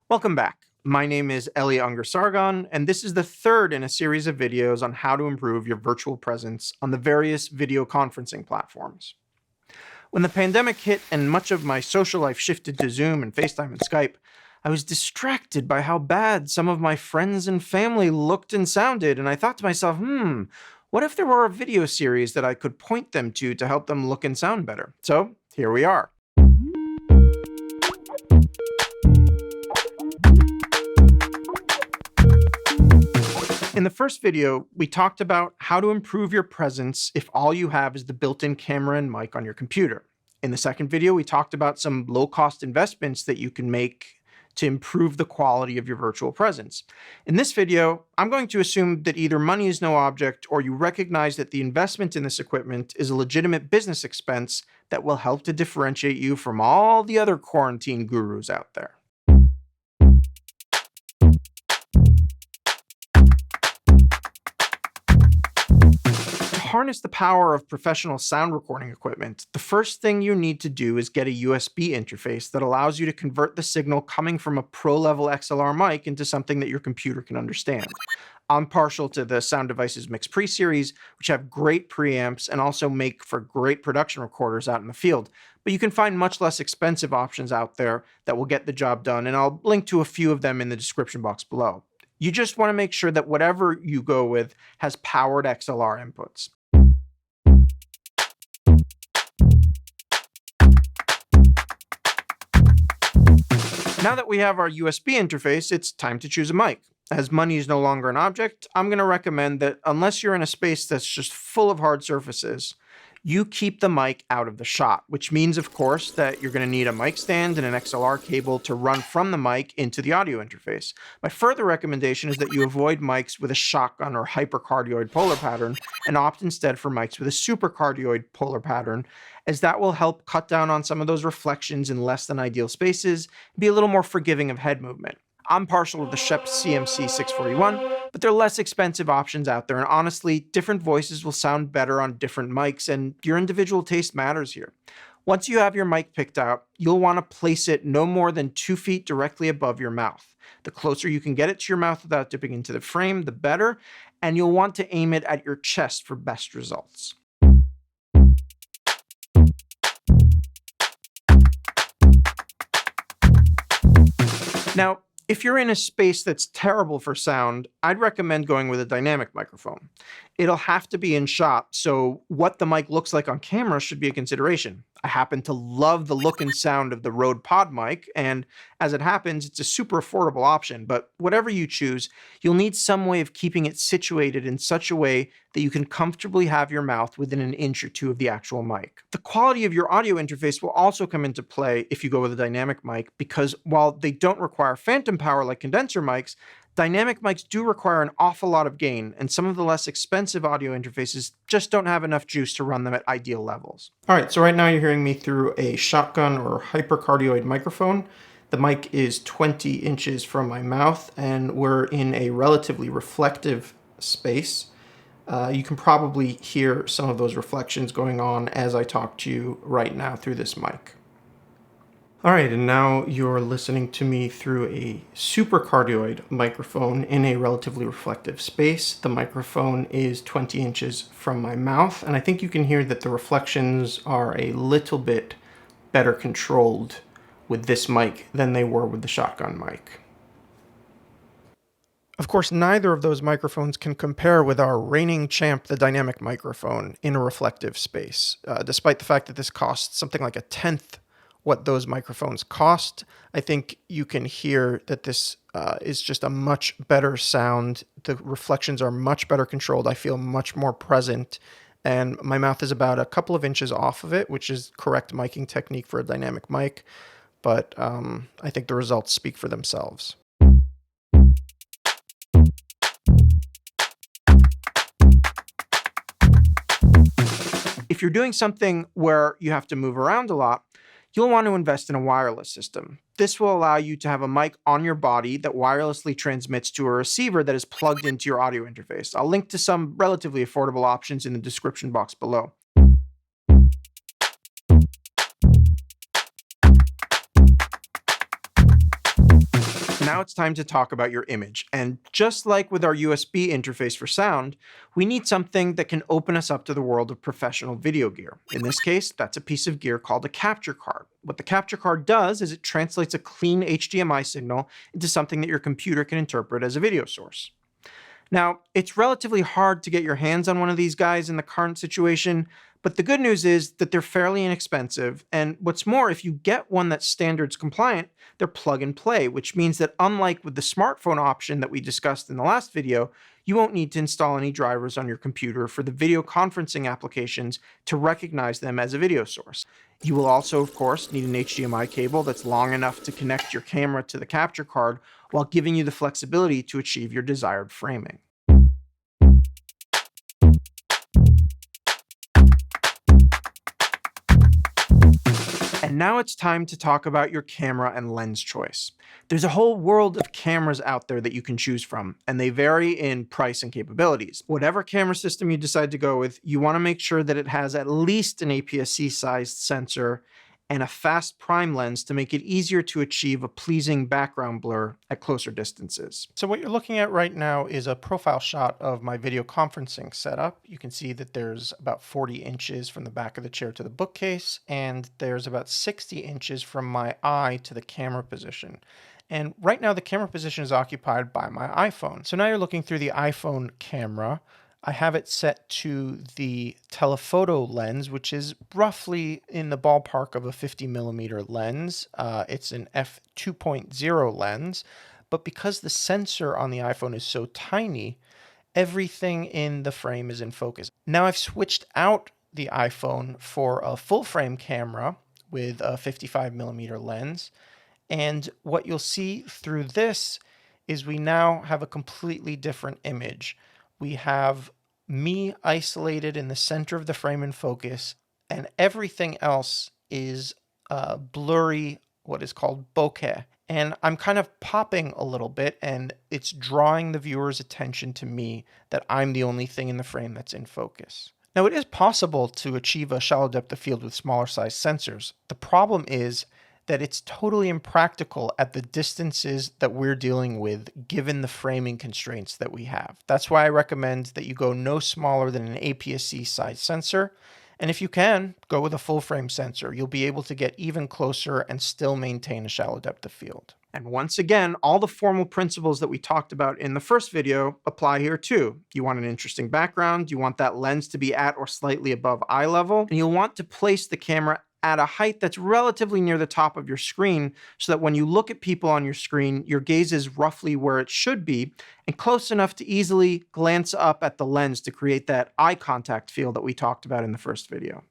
Welcome back. My name is Ungar-Sargon, and this is the third in a series of videos on how to improve your virtual presence on the various video conferencing platforms. When the pandemic hit and much of my social life shifted to Zoom and FaceTime and Skype, I was distracted by how bad some of my friends and family looked and sounded, and I thought to myself, what if there were a video series that I could point them to help them look and sound better? So here we are. In the first video, we talked about how to improve your presence if all you have is the built-in camera and mic on your computer. In the second video, we talked about some low-cost investments that you can make to improve the quality of your virtual presence. In this video, I'm going to assume that either money is no object or you recognize that the investment in this equipment is a legitimate business expense that will help to differentiate you from all the other quarantine gurus out there. To harness the power of professional sound recording equipment, the first thing you need to do is get a USB interface that allows you to convert the signal coming from a pro-level XLR mic into something that your computer can understand. I'm partial to the Sound Devices Mix Pre series, which have great preamps and also make for great production recorders out in the field. But you can find much less expensive options out there that will get the job done, and I'll link to a few of them in the description box below. You just want to make sure that whatever you go with has powered XLR inputs. Now that we have our USB interface, it's time to choose a mic. As money is no longer an object, I'm going to recommend that unless you're in a space that's just full of hard surfaces, you keep the mic out of the shot, which means, of course, that you're going to need a mic stand and an XLR cable to run from the mic into the audio interface. My further recommendation is that you avoid mics with a shotgun or hypercardioid polar pattern and opt instead for mics with a supercardioid polar pattern, as that will help cut down on some of those reflections in less than ideal spaces and be a little more forgiving of head movement. I'm partial to the Shep CMC 641, but there are less expensive options out there, and honestly, different voices will sound better on different mics, and your individual taste matters here. Once you have your mic picked out, you'll want to place it no more than 2 feet directly above your mouth. The closer you can get it to your mouth without dipping into the frame, the better, and you'll want to aim it at your chest for best results. Now, if you're in a space that's terrible for sound, I'd recommend going with a dynamic microphone. It'll have to be in shot, so what the mic looks like on camera should be a consideration. I happen to love the look and sound of the Rode Pod mic, and as it happens, it's a super affordable option, but whatever you choose, you'll need some way of keeping it situated in such a way that you can comfortably have your mouth within an inch or two of the actual mic. The quality of your audio interface will also come into play if you go with a dynamic mic, because while they don't require phantom power like condenser mics, dynamic mics do require an awful lot of gain, and some of the less expensive audio interfaces just don't have enough juice to run them at ideal levels. All right, so right now you're hearing me through a shotgun or hypercardioid microphone. The mic is 20 inches from my mouth, and we're in a relatively reflective space. You can probably hear some of those reflections going on as I talk to you right now through this mic. All right, and now you're listening to me through a supercardioid microphone in a relatively reflective space. The microphone is 20 inches from my mouth, and I think you can hear that the reflections are a little bit better controlled with this mic than they were with the shotgun mic. Of course, neither of those microphones can compare with our reigning champ, the dynamic microphone, in a reflective space. Despite the fact that this costs something like a tenth what those microphones cost, I think you can hear that this is just a much better sound. The reflections are much better controlled. I feel much more present, and my mouth is about a couple of inches off of it, which is correct miking technique for a dynamic mic, but I think the results speak for themselves. If you're doing something where you have to move around a lot, you'll want to invest in a wireless system. This will allow you to have a mic on your body that wirelessly transmits to a receiver that is plugged into your audio interface. I'll link to some relatively affordable options in the description box below. Now it's time to talk about your image. And just like with our USB interface for sound, we need something that can open us up to the world of professional video gear. In this case, that's a piece of gear called a capture card. What the capture card does is it translates a clean HDMI signal into something that your computer can interpret as a video source. Now, it's relatively hard to get your hands on one of these guys in the current situation, but the good news is that they're fairly inexpensive, and what's more, if you get one that's standards compliant, they're plug and play, which means that unlike with the smartphone option that we discussed in the last video, you won't need to install any drivers on your computer for the video conferencing applications to recognize them as a video source. You will also, of course, need an HDMI cable that's long enough to connect your camera to the capture card while giving you the flexibility to achieve your desired framing. And now it's time to talk about your camera and lens choice. There's a whole world of cameras out there that you can choose from, and they vary in price and capabilities. Whatever camera system you decide to go with, you want to make sure that it has at least an APS-C-sized sensor and a fast prime lens to make it easier to achieve a pleasing background blur at closer distances. So what you're looking at right now is a profile shot of my video conferencing setup. You can see that there's about 40 inches from the back of the chair to the bookcase, and there's about 60 inches from my eye to the camera position. And right now the camera position is occupied by my iPhone. So now you're looking through the iPhone camera. I have it set to the telephoto lens, which is roughly in the ballpark of a 50mm lens. It's an f2.0 lens, but because the sensor on the iPhone is so tiny, everything in the frame is in focus. Now I've switched out the iPhone for a full frame camera with a 55mm lens, and what you'll see through this is we now have a completely different image. We have me isolated in the center of the frame in focus, and everything else is blurry, what is called bokeh. And I'm kind of popping a little bit, and it's drawing the viewer's attention to me that I'm the only thing in the frame that's in focus. Now, it is possible to achieve a shallow depth of field with smaller size sensors. The problem is that it's totally impractical at the distances that we're dealing with given the framing constraints that we have. That's why I recommend that you go no smaller than an APS-C size sensor, and if you can, go with a full frame sensor. You'll be able to get even closer and still maintain a shallow depth of field. And once again, all the formal principles that we talked about in the first video apply here too. You want an interesting background, you want that lens to be at or slightly above eye level, and you'll want to place the camera at a height that's relatively near the top of your screen so that when you look at people on your screen, your gaze is roughly where it should be and close enough to easily glance up at the lens to create that eye contact feel that we talked about in the first video.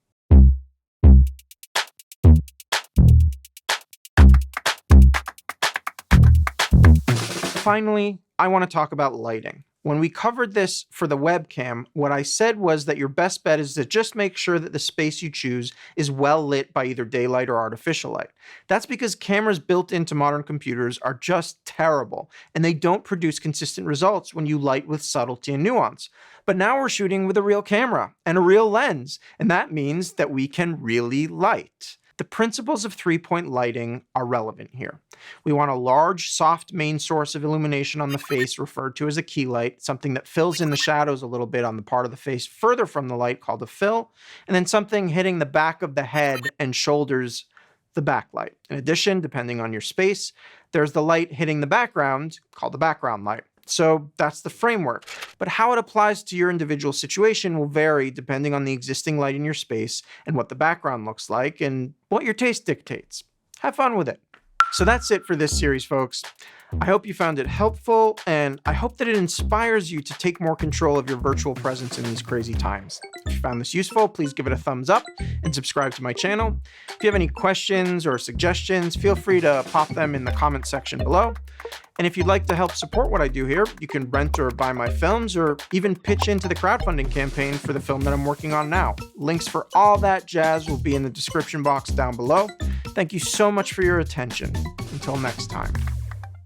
Finally, I want to talk about lighting. When we covered this for the webcam, what I said was that your best bet is to just make sure that the space you choose is well lit by either daylight or artificial light. That's because cameras built into modern computers are just terrible, and they don't produce consistent results when you light with subtlety and nuance. But now we're shooting with a real camera and a real lens, and that means that we can really light. The principles of three-point lighting are relevant here. We want a large, soft main source of illumination on the face referred to as a key light, something that fills in the shadows a little bit on the part of the face further from the light called a fill, and then something hitting the back of the head and shoulders, the backlight. In addition, depending on your space, there's the light hitting the background called the background light. So that's the framework, but how it applies to your individual situation will vary depending on the existing light in your space and what the background looks like and what your taste dictates. Have fun with it. So that's it for this series, folks. I hope you found it helpful, and I hope that it inspires you to take more control of your virtual presence in these crazy times. If you found this useful, please give it a thumbs up and subscribe to my channel. If you have any questions or suggestions, feel free to pop them in the comment section below. And if you'd like to help support what I do here, you can rent or buy my films or even pitch into the crowdfunding campaign for the film that I'm working on now. Links for all that jazz will be in the description box down below. Thank you so much for your attention. Until next time.